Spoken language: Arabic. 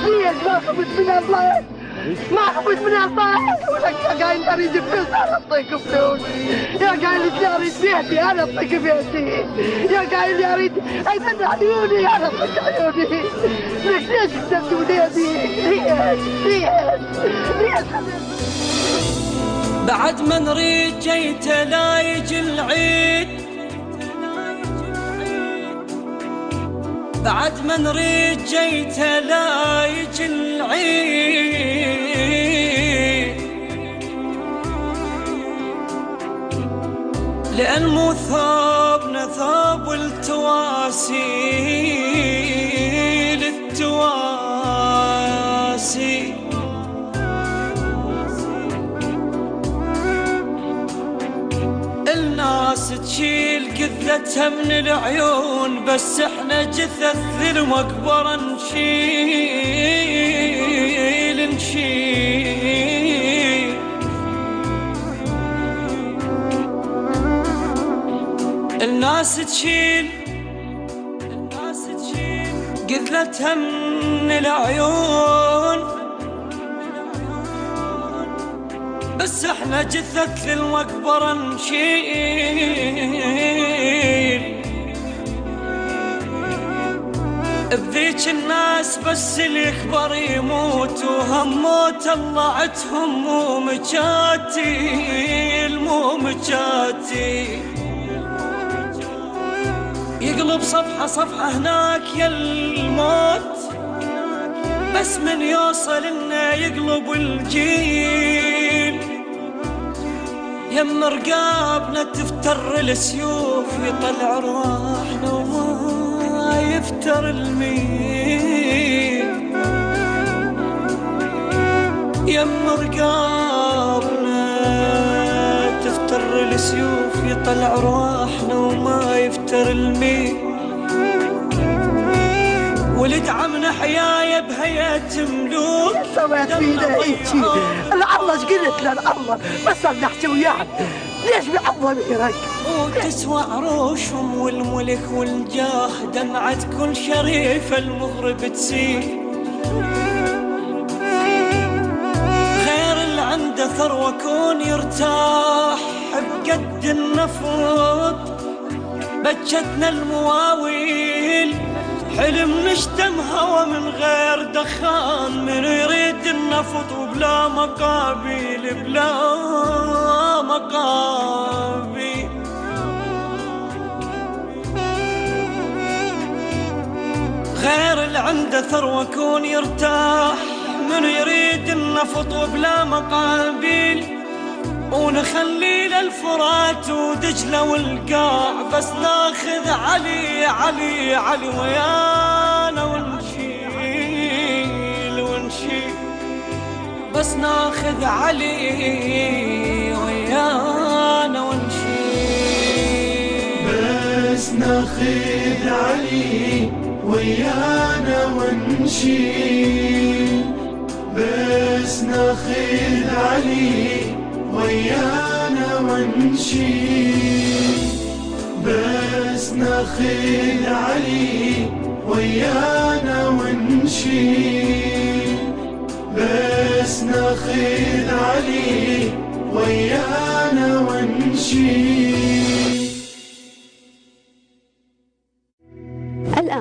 ليش ما خفت من الله؟ ما خفت من الله؟ ولك يا قايل اريد فلوس انا اعطيك فلوس، يا قايل اريد بيتي انا اعطيك بيتي، يا قايل اريد ايضا عيوني انا اعطيك عيوني. لك ليش كتبت ولادي؟ ليش بعد ما نريد جيت لا يجي العيد، بعد ما نريد جيت لا يجي العيد، لأن مو ثوبنا ثوب التواسي للتواسي. الناس تشيل كذتها من العيون، بس احنا جثث المقبرة نشيل. الناس تشيل قذلتها من العيون، بس احنا جثث للمقبرة نشيل. بذيك الناس بس اللي يكبر يموت، وهم موت الله عتهم مو مجاتي. يقلب صفحة هناك يا الموت، بس من يوصل انه يقلب الجيل. يم رقابنا تفتر السيوف، يطلع ارواحنا وما يفتر الميل. يم رقابنا تفتر السيوف، يطلع ارواحنا وما يفتر الميل. ولد عمنا حيايا بهيئة ملوك، سويت فينا هيجي الله ايش قلت له الله بس نحكي وياك ليش بعظم غيرك؟ وتسوى عروشهم والملك والجاه، دمعة كل شريف المغرب تسيل. خير اللي عنده ثروة كون يرتاح بقد النفط، بجتنا المواويل حلم نشتم هوا من غير دخان. من يريد النفط وبلا مقابل بلا مقابل. غير اللي عنده ثروة كون يرتاح، من يريد النفط وبلا مقابل. ونخلي للفرات ودجلة والقاع، بس ناخذ علي ويانا ونشيل. بس ناخذ علي ويانا ونشيل. بس ناخذ علي ويانا ونشيل. بس ناخذ علي ويانا ونشيل. بس ناخذ علي ويانا ونشيل. بس ناخذ علي ويانا ونشيل.